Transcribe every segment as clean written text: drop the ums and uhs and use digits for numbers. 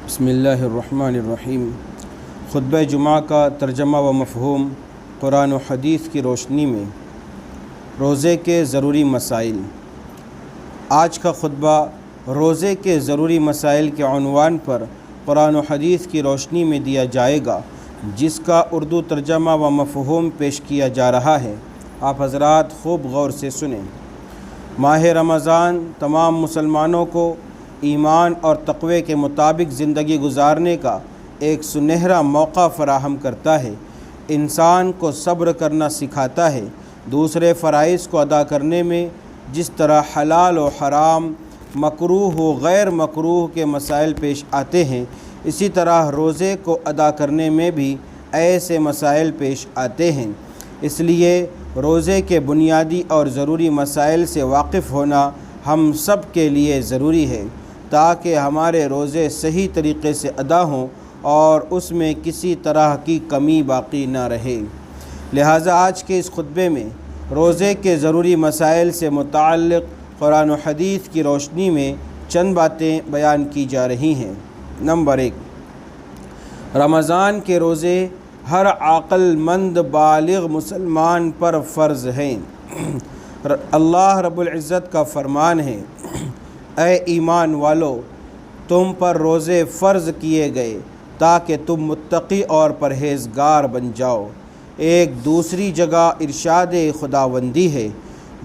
بسم اللہ الرحمن الرحیم۔ خطبہ جمعہ کا ترجمہ و مفہوم قرآن و حدیث کی روشنی میں روزے کے ضروری مسائل۔ آج کا خطبہ روزے کے ضروری مسائل کے عنوان پر قرآن و حدیث کی روشنی میں دیا جائے گا، جس کا اردو ترجمہ و مفہوم پیش کیا جا رہا ہے۔ آپ حضرات خوب غور سے سنیں۔ ماہ رمضان تمام مسلمانوں کو ایمان اور تقوی کے مطابق زندگی گزارنے کا ایک سنہرا موقع فراہم کرتا ہے، انسان کو صبر کرنا سکھاتا ہے۔ دوسرے فرائض کو ادا کرنے میں جس طرح حلال و حرام، مکروہ و غیر مکروہ کے مسائل پیش آتے ہیں، اسی طرح روزے کو ادا کرنے میں بھی ایسے مسائل پیش آتے ہیں۔ اس لیے روزے کے بنیادی اور ضروری مسائل سے واقف ہونا ہم سب کے لیے ضروری ہے، تاکہ ہمارے روزے صحیح طریقے سے ادا ہوں اور اس میں کسی طرح کی کمی باقی نہ رہے۔ لہٰذا آج کے اس خطبے میں روزے کے ضروری مسائل سے متعلق قرآن و حدیث کی روشنی میں چند باتیں بیان کی جا رہی ہیں۔ نمبر 1، رمضان کے روزے ہر عاقل مند بالغ مسلمان پر فرض ہیں۔ اللہ رب العزت کا فرمان ہے، اے ایمان والو، تم پر روزے فرض کیے گئے تاکہ تم متقی اور پرہیزگار بن جاؤ۔ ایک دوسری جگہ ارشاد خداوندی ہے،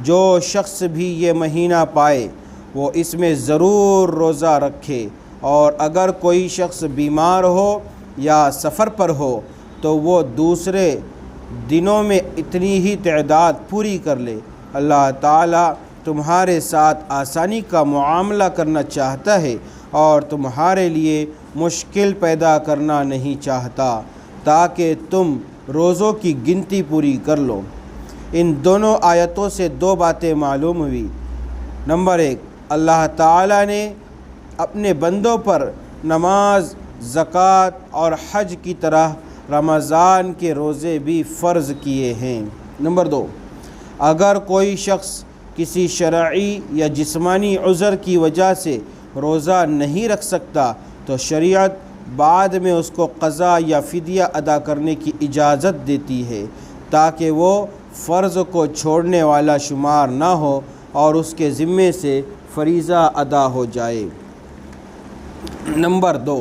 جو شخص بھی یہ مہینہ پائے وہ اس میں ضرور روزہ رکھے، اور اگر کوئی شخص بیمار ہو یا سفر پر ہو تو وہ دوسرے دنوں میں اتنی ہی تعداد پوری کر لے۔ اللہ تعالیٰ تمہارے ساتھ آسانی کا معاملہ کرنا چاہتا ہے اور تمہارے لیے مشکل پیدا کرنا نہیں چاہتا، تاکہ تم روزوں کی گنتی پوری کر لو۔ ان دونوں آیتوں سے دو باتیں معلوم ہوئی۔ نمبر 1، اللہ تعالیٰ نے اپنے بندوں پر نماز، زکوٰۃ اور حج کی طرح رمضان کے روزے بھی فرض کیے ہیں۔ نمبر 2، اگر کوئی شخص کسی شرعی یا جسمانی عذر کی وجہ سے روزہ نہیں رکھ سکتا تو شریعت بعد میں اس کو قضا یا فدیہ ادا کرنے کی اجازت دیتی ہے، تاکہ وہ فرض کو چھوڑنے والا شمار نہ ہو اور اس کے ذمے سے فریضہ ادا ہو جائے۔ نمبر 2،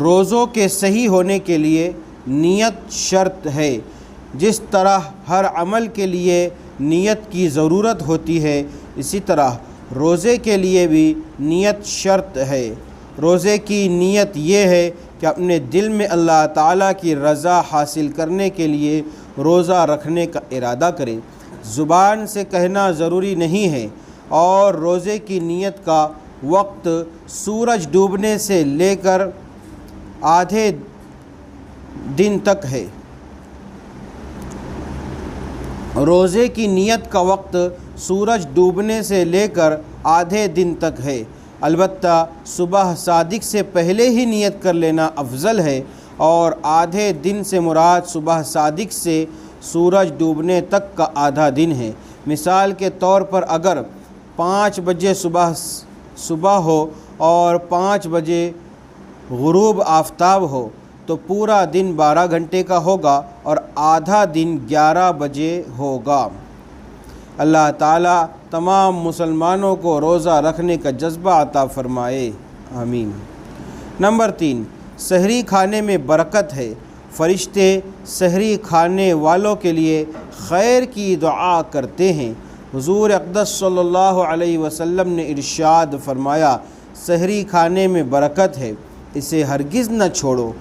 روزوں کے صحیح ہونے کے لیے نیت شرط ہے۔ جس طرح ہر عمل کے لیے نیت کی ضرورت ہوتی ہے، اسی طرح روزے کے لیے بھی نیت شرط ہے۔ روزے کی نیت یہ ہے کہ اپنے دل میں اللہ تعالیٰ کی رضا حاصل کرنے کے لیے روزہ رکھنے کا ارادہ کرے۔ زبان سے کہنا ضروری نہیں ہے، اور روزے کی نیت کا وقت سورج ڈوبنے سے لے کر آدھے دن تک ہے۔ روزے کی نیت کا وقت سورج ڈوبنے سے لے کر آدھے دن تک ہے، البتہ صبح صادق سے پہلے ہی نیت کر لینا افضل ہے، اور آدھے دن سے مراد صبح صادق سے سورج ڈوبنے تک کا آدھا دن ہے۔ مثال کے طور پر اگر 5 بجے صبح ہو اور 5 بجے غروب آفتاب ہو تو پورا دن 12 گھنٹے کا ہوگا اور آدھا دن 11 بجے ہوگا۔ اللہ تعالیٰ تمام مسلمانوں کو روزہ رکھنے کا جذبہ عطا فرمائے، آمین۔ نمبر 3، سحری کھانے میں برکت ہے۔ فرشتے سحری کھانے والوں کے لیے خیر کی دعا کرتے ہیں۔ حضور اقدس صلی اللہ علیہ وسلم نے ارشاد فرمایا، سحری کھانے میں برکت ہے، اسے ہرگز نہ چھوڑو۔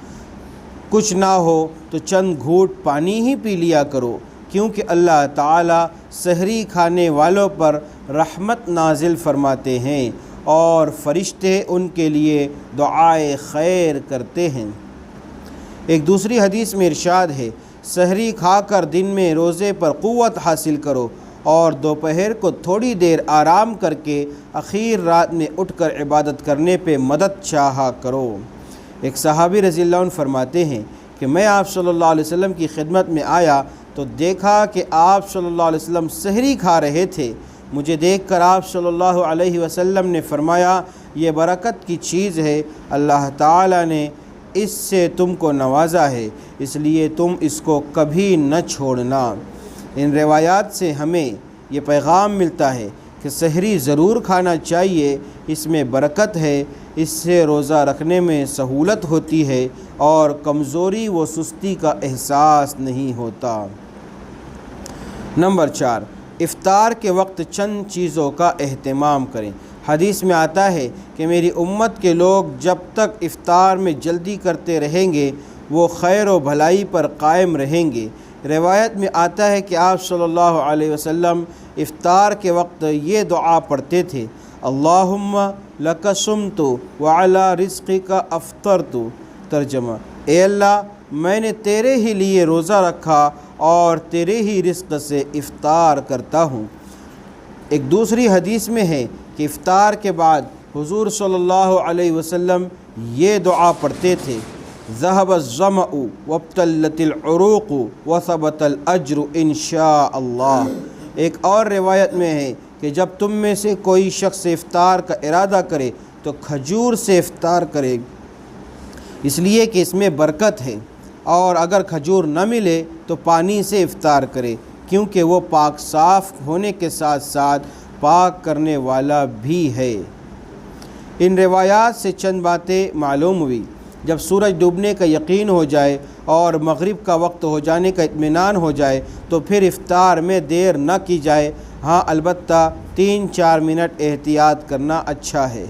کچھ نہ ہو تو چند گھونٹ پانی ہی پی لیا کرو، کیونکہ اللہ تعالیٰ سحری کھانے والوں پر رحمت نازل فرماتے ہیں اور فرشتے ان کے لیے دعائے خیر کرتے ہیں۔ ایک دوسری حدیث میں ارشاد ہے، سحری کھا کر دن میں روزے پر قوت حاصل کرو اور دوپہر کو تھوڑی دیر آرام کر کے اخیر رات میں اٹھ کر عبادت کرنے پہ مدد چاہا کرو۔ ایک صحابی رضی اللہ عنہ فرماتے ہیں کہ میں آپ صلی اللہ علیہ وسلم کی خدمت میں آیا تو دیکھا کہ آپ صلی اللہ علیہ وسلم سحری کھا رہے تھے۔ مجھے دیکھ کر آپ صلی اللہ علیہ وسلم نے فرمایا، یہ برکت کی چیز ہے، اللہ تعالیٰ نے اس سے تم کو نوازا ہے، اس لیے تم اس کو کبھی نہ چھوڑنا۔ ان روایات سے ہمیں یہ پیغام ملتا ہے کہ سحری ضرور کھانا چاہیے، اس میں برکت ہے، اس سے روزہ رکھنے میں سہولت ہوتی ہے اور کمزوری و سستی کا احساس نہیں ہوتا۔ نمبر 4، افطار کے وقت چند چیزوں کا اہتمام کریں۔ حدیث میں آتا ہے کہ میری امت کے لوگ جب تک افطار میں جلدی کرتے رہیں گے وہ خیر و بھلائی پر قائم رہیں گے۔ روایت میں آتا ہے کہ آپ صلی اللہ علیہ وسلم افطار کے وقت یہ دعا پڑھتے تھے، اللہم لک صمت وعلی رزقک افطرت۔ ترجمہ، اے اللہ میں نے تیرے ہی لیے روزہ رکھا اور تیرے ہی رزق سے افطار کرتا ہوں۔ ایک دوسری حدیث میں ہے کہ افطار کے بعد حضور صلی اللہ علیہ وسلم یہ دعا پڑھتے تھے، ذہب الظمأ وابتلت العروق وثبت الاجر انشاء اللہ۔ ایک اور روایت میں ہے کہ جب تم میں سے کوئی شخص افطار کا ارادہ کرے تو کھجور سے افطار کرے، اس لیے کہ اس میں برکت ہے، اور اگر کھجور نہ ملے تو پانی سے افطار کرے، کیونکہ وہ پاک صاف ہونے کے ساتھ ساتھ پاک کرنے والا بھی ہے۔ ان روایات سے چند باتیں معلوم ہوئی۔ جب سورج ڈوبنے کا یقین ہو جائے اور مغرب کا وقت ہو جانے کا اطمینان ہو جائے تو پھر افطار میں دیر نہ کی جائے، ہاں البتہ 3-4 منٹ احتیاط کرنا اچھا ہے۔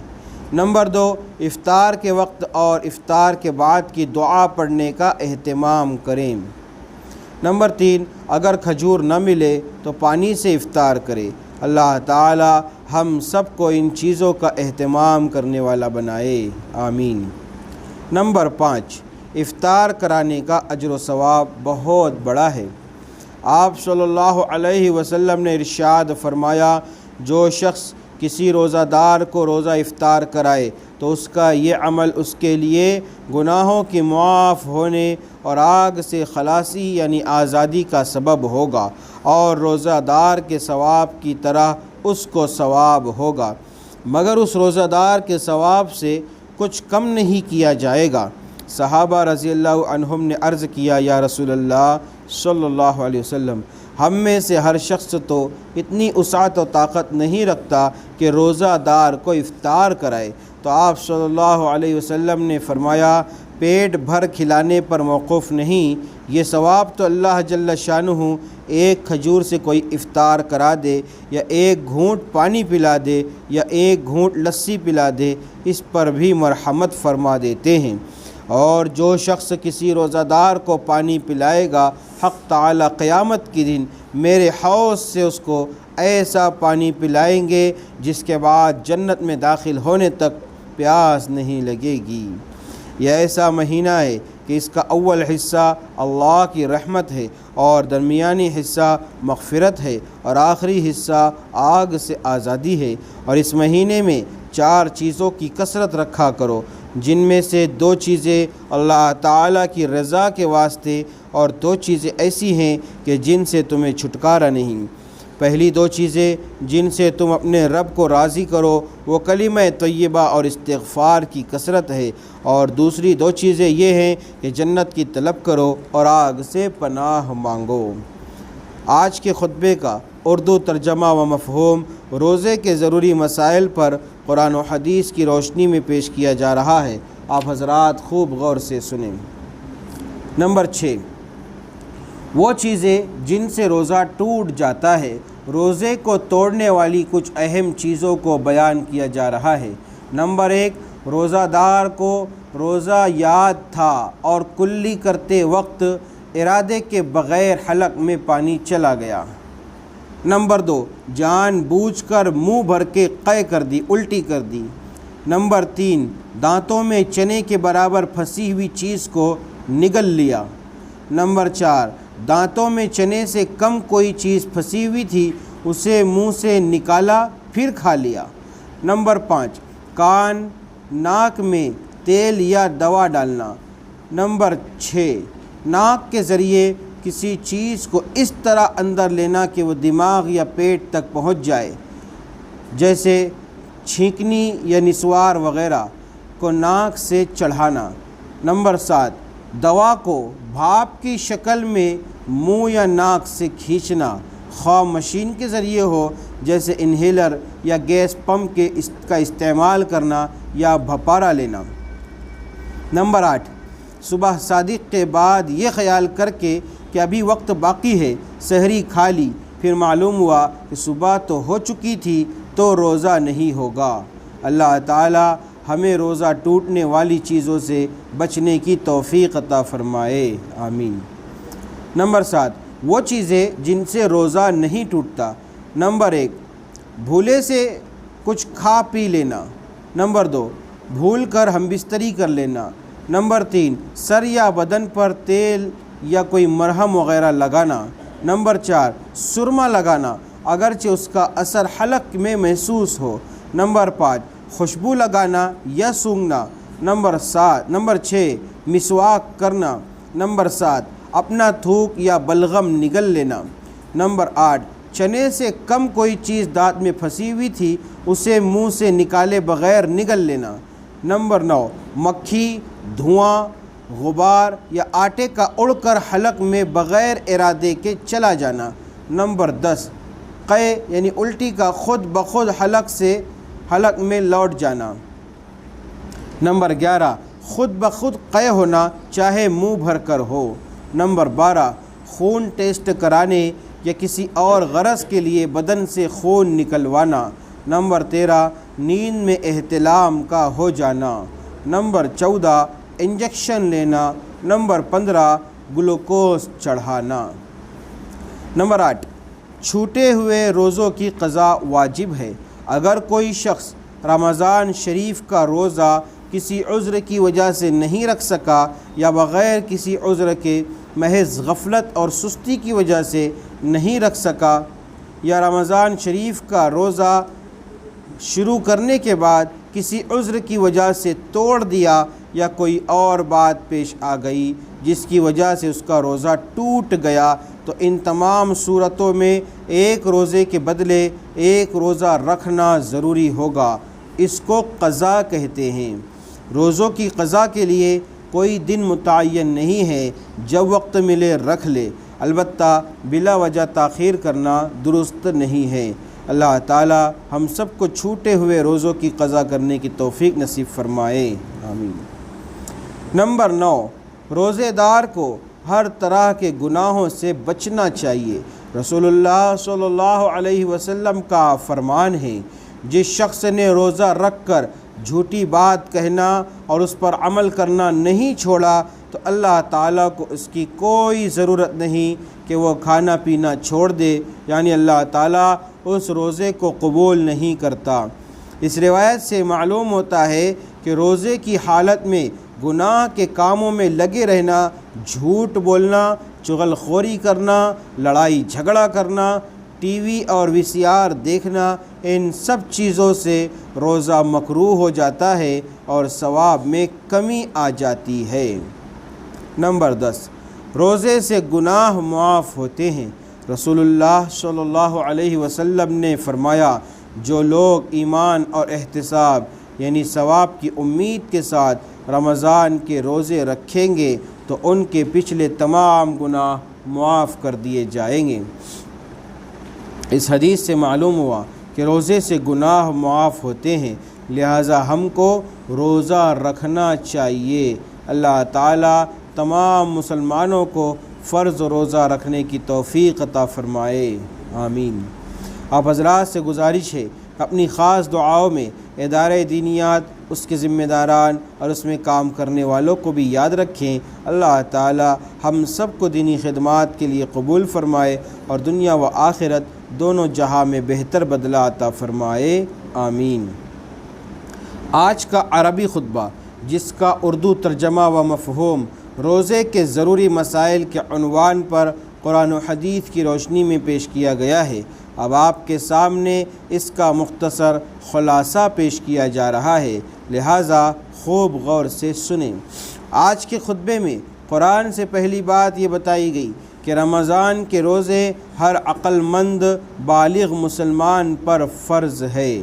نمبر 2، افطار کے وقت اور افطار کے بعد کی دعا پڑھنے کا اہتمام کریں۔ نمبر 3، اگر کھجور نہ ملے تو پانی سے افطار کرے۔ اللہ تعالی ہم سب کو ان چیزوں کا اہتمام کرنے والا بنائے، آمین۔ نمبر 5، افطار کرانے کا اجر و ثواب بہت بڑا ہے۔ آپ صلی اللہ علیہ وسلم نے ارشاد فرمایا، جو شخص کسی روزہ دار کو روزہ افطار کرائے تو اس کا یہ عمل اس کے لیے گناہوں کے معاف ہونے اور آگ سے خلاصی یعنی آزادی کا سبب ہوگا، اور روزہ دار کے ثواب کی طرح اس کو ثواب ہوگا، مگر اس روزہ دار کے ثواب سے کچھ کم نہیں کیا جائے گا۔ صحابہ رضی اللہ عنہم نے عرض کیا، یا رسول اللہ صلی اللہ علیہ وسلم، ہم میں سے ہر شخص تو اتنی وسعت و طاقت نہیں رکھتا کہ روزہ دار کو افطار کرائے۔ تو آپ صلی اللہ علیہ وسلم نے فرمایا، پیٹ بھر کھلانے پر موقوف نہیں، یہ ثواب تو اللہ جل شانہ ایک کھجور سے کوئی افطار کرا دے، یا ایک گھونٹ پانی پلا دے، یا ایک گھونٹ لسی پلا دے، اس پر بھی مرحمت فرما دیتے ہیں۔ اور جو شخص کسی روزہ دار کو پانی پلائے گا، حق تعالی قیامت کے دن میرے حوض سے اس کو ایسا پانی پلائیں گے جس کے بعد جنت میں داخل ہونے تک پیاس نہیں لگے گی۔ یہ ایسا مہینہ ہے کہ اس کا اول حصہ اللہ کی رحمت ہے، اور درمیانی حصہ مغفرت ہے، اور آخری حصہ آگ سے آزادی ہے۔ اور اس مہینے میں 4 چیزوں کی کثرت رکھا کرو، جن میں سے 2 چیزیں اللہ تعالیٰ کی رضا کے واسطے اور 2 چیزیں ایسی ہیں کہ جن سے تمہیں چھٹکارا نہیں۔ پہلی 2 چیزیں جن سے تم اپنے رب کو راضی کرو وہ کلمہ طیبہ اور استغفار کی کثرت ہے، اور دوسری 2 چیزیں یہ ہیں کہ جنت کی طلب کرو اور آگ سے پناہ مانگو۔ آج کے خطبے کا اردو ترجمہ و مفہوم روزے کے ضروری مسائل پر قرآن و حدیث کی روشنی میں پیش کیا جا رہا ہے، آپ حضرات خوب غور سے سنیں۔ نمبر 6، وہ چیزیں جن سے روزہ ٹوٹ جاتا ہے۔ روزے کو توڑنے والی کچھ اہم چیزوں کو بیان کیا جا رہا ہے۔ نمبر 1، روزہ دار کو روزہ یاد تھا اور کلی کرتے وقت ارادے کے بغیر حلق میں پانی چلا گیا۔ نمبر 2، جان بوجھ کر منہ بھر کے قے کر دی، الٹی کر دی۔ نمبر 3، دانتوں میں چنے کے برابر پھنسی ہوئی چیز کو نگل لیا۔ نمبر 4، دانتوں میں چنے سے کم کوئی چیز پھنسی ہوئی تھی، اسے منہ سے نکالا پھر کھا لیا۔ نمبر 5، کان ناک میں تیل یا دوا ڈالنا۔ نمبر 6، ناک کے ذریعے کسی چیز کو اس طرح اندر لینا کہ وہ دماغ یا پیٹ تک پہنچ جائے، جیسے چھینکنی یا نسوار وغیرہ کو ناک سے چڑھانا۔ نمبر 7 دوا کو بھاپ کی شکل میں منہ یا ناک سے کھینچنا، خواہ مشین کے ذریعے ہو جیسے انہیلر یا گیس پمپ کا استعمال کرنا یا بھپارا لینا۔ نمبر 8 صبح صادق کے بعد یہ خیال کر کے کہ ابھی وقت باقی ہے سحری کھا لی، پھر معلوم ہوا کہ صبح تو ہو چکی تھی تو روزہ نہیں ہوگا۔ اللہ تعالی ہمیں روزہ ٹوٹنے والی چیزوں سے بچنے کی توفیق عطا فرمائے، آمین۔ نمبر 7 وہ چیزیں جن سے روزہ نہیں ٹوٹتا۔ نمبر 1 بھولے سے کچھ کھا پی لینا۔ نمبر 2 بھول کر ہم بستری کر لینا۔ نمبر 3 سر یا بدن پر تیل یا کوئی مرہم وغیرہ لگانا۔ نمبر 4 سرما لگانا اگرچہ اس کا اثر حلق میں محسوس ہو۔ نمبر 5 خوشبو لگانا یا سونگھنا۔ نمبر 6 مسواک کرنا۔ نمبر 7 اپنا تھوک یا بلغم نگل لینا۔ نمبر 8 چنے سے کم کوئی چیز دانت میں پھنسی ہوئی تھی اسے منہ سے نکالے بغیر نگل لینا۔ نمبر 9 مکھی، دھواں، غبار یا آٹے کا اڑ کر حلق میں بغیر ارادے کے چلا جانا۔ نمبر 10 قے یعنی الٹی کا خود بخود حلق میں لوٹ جانا۔ نمبر 11 خود بخود قے ہونا چاہے منہ بھر کر ہو۔ نمبر 12 خون ٹیسٹ کرانے یا کسی اور غرض کے لیے بدن سے خون نکلوانا۔ نمبر 13 نیند میں احتلام کا ہو جانا۔ نمبر 14 انجیکشن لینا۔ نمبر 15 گلوکوز چڑھانا۔ نمبر 8 چھوٹے ہوئے روزوں کی قضا واجب ہے۔ اگر کوئی شخص رمضان شریف کا روزہ کسی عذر کی وجہ سے نہیں رکھ سکا یا بغیر کسی عذر کے محض غفلت اور سستی کی وجہ سے نہیں رکھ سکا، یا رمضان شریف کا روزہ شروع کرنے کے بعد کسی عذر کی وجہ سے توڑ دیا یا کوئی اور بات پیش آ گئی جس کی وجہ سے اس کا روزہ ٹوٹ گیا، تو ان تمام صورتوں میں ایک روزے کے بدلے ایک روزہ رکھنا ضروری ہوگا۔ اس کو قضا کہتے ہیں۔ روزوں کی قضا کے لیے کوئی دن متعین نہیں ہے، جب وقت ملے رکھ لے، البتہ بلا وجہ تاخیر کرنا درست نہیں ہے۔ اللہ تعالی ہم سب کو چھوٹے ہوئے روزوں کی قضا کرنے کی توفیق نصیب فرمائے، آمین۔ نمبر 9 روزے دار کو ہر طرح کے گناہوں سے بچنا چاہیے۔ رسول اللہ صلی اللہ علیہ وسلم کا فرمان ہے، جس شخص نے روزہ رکھ کر جھوٹی بات کہنا اور اس پر عمل کرنا نہیں چھوڑا تو اللہ تعالیٰ کو اس کی کوئی ضرورت نہیں کہ وہ کھانا پینا چھوڑ دے، یعنی اللہ تعالیٰ اس روزے کو قبول نہیں کرتا۔ اس روایت سے معلوم ہوتا ہے کہ روزے کی حالت میں گناہ کے کاموں میں لگے رہنا، جھوٹ بولنا، چغل خوری کرنا، لڑائی جھگڑا کرنا، ٹی وی اور وی سی آر دیکھنا، ان سب چیزوں سے روزہ مکروہ ہو جاتا ہے اور ثواب میں کمی آ جاتی ہے۔ نمبر 10 روزے سے گناہ معاف ہوتے ہیں۔ رسول اللہ صلی اللہ علیہ وسلم نے فرمایا، جو لوگ ایمان اور احتساب یعنی ثواب کی امید کے ساتھ رمضان کے روزے رکھیں گے تو ان کے پچھلے تمام گناہ معاف کر دیے جائیں گے۔ اس حدیث سے معلوم ہوا کہ روزے سے گناہ معاف ہوتے ہیں، لہٰذا ہم کو روزہ رکھنا چاہیے۔ اللہ تعالی تمام مسلمانوں کو فرض روزہ رکھنے کی توفیق عطا فرمائے، آمین۔ آپ حضرات سے گزارش ہے اپنی خاص دعاؤں میں ادارہ دینیات، اس کے ذمہ داران اور اس میں کام کرنے والوں کو بھی یاد رکھیں۔ اللہ تعالی ہم سب کو دینی خدمات کے لیے قبول فرمائے اور دنیا و آخرت دونوں جہاں میں بہتر بدلہ عطا فرمائے، آمین۔ آج کا عربی خطبہ، جس کا اردو ترجمہ و مفہوم روزے کے ضروری مسائل کے عنوان پر قرآن و حدیث کی روشنی میں پیش کیا گیا ہے، اب آپ کے سامنے اس کا مختصر خلاصہ پیش کیا جا رہا ہے، لہٰذا خوب غور سے سنیں۔ آج کے خطبے میں قرآن سے پہلی بات یہ بتائی گئی کہ رمضان کے روزے ہر عقل مند بالغ مسلمان پر فرض ہے۔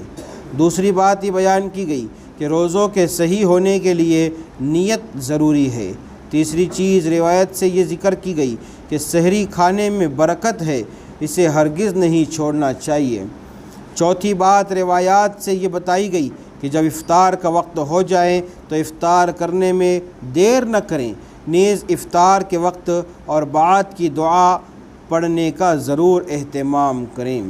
دوسری بات یہ بیان کی گئی کہ روزوں کے صحیح ہونے کے لیے نیت ضروری ہے۔ تیسری چیز روایت سے یہ ذکر کی گئی کہ سحری کھانے میں برکت ہے، اسے ہرگز نہیں چھوڑنا چاہیے۔ چوتھی بات روایات سے یہ بتائی گئی کہ جب افطار کا وقت ہو جائے تو افطار کرنے میں دیر نہ کریں، نیز افطار کے وقت اور بعد کی دعا پڑھنے کا ضرور اہتمام کریں۔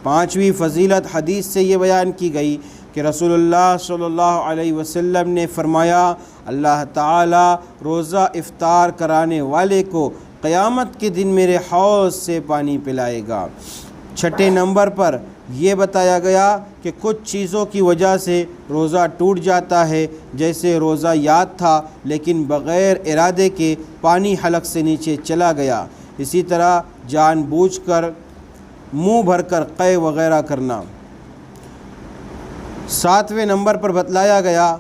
پانچویں فضیلت حدیث سے یہ بیان کی گئی کہ رسول اللہ صلی اللہ علیہ وسلم نے فرمایا، اللہ تعالیٰ روزہ افطار کرانے والے کو قیامت کے دن میرے حوض سے پانی پلائے گا۔ چھٹے نمبر پر یہ بتایا گیا کہ کچھ چیزوں کی وجہ سے روزہ ٹوٹ جاتا ہے، جیسے روزہ یاد تھا لیکن بغیر ارادے کے پانی حلق سے نیچے چلا گیا، اسی طرح جان بوجھ کر منہ بھر کر قے وغیرہ کرنا۔ ساتویں نمبر پر بتلایا گیا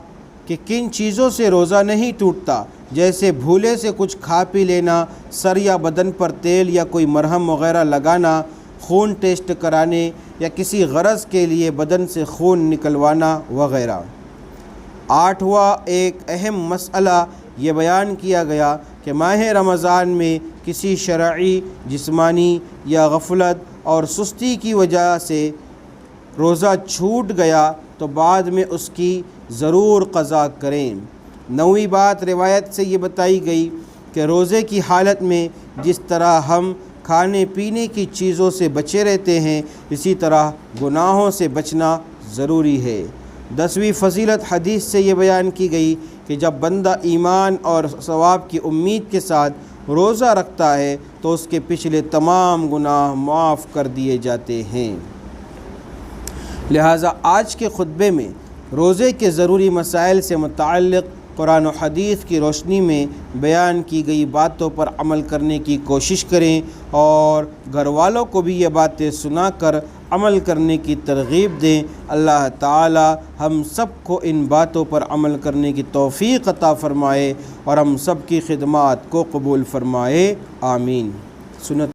کہ کن چیزوں سے روزہ نہیں ٹوٹتا، جیسے بھولے سے کچھ کھا پی لینا، سر یا بدن پر تیل یا کوئی مرہم وغیرہ لگانا، خون ٹیسٹ کرانے یا کسی غرض کے لیے بدن سے خون نکلوانا وغیرہ۔ آٹھواں ایک اہم مسئلہ یہ بیان کیا گیا کہ ماہ رمضان میں کسی شرعی، جسمانی یا غفلت اور سستی کی وجہ سے روزہ چھوٹ گیا تو بعد میں اس کی ضرور قضا کریں۔ نویں بات روایت سے یہ بتائی گئی کہ روزے کی حالت میں جس طرح ہم کھانے پینے کی چیزوں سے بچے رہتے ہیں، اسی طرح گناہوں سے بچنا ضروری ہے۔ 10ویں فضیلت حدیث سے یہ بیان کی گئی کہ جب بندہ ایمان اور ثواب کی امید کے ساتھ روزہ رکھتا ہے تو اس کے پچھلے تمام گناہ معاف کر دیے جاتے ہیں۔ لہٰذا آج کے خطبے میں روزے کے ضروری مسائل سے متعلق قرآن و حدیث کی روشنی میں بیان کی گئی باتوں پر عمل کرنے کی کوشش کریں اور گھر والوں کو بھی یہ باتیں سنا کر عمل کرنے کی ترغیب دیں۔ اللہ تعالی ہم سب کو ان باتوں پر عمل کرنے کی توفیق عطا فرمائے اور ہم سب کی خدمات کو قبول فرمائے، آمین۔ سنت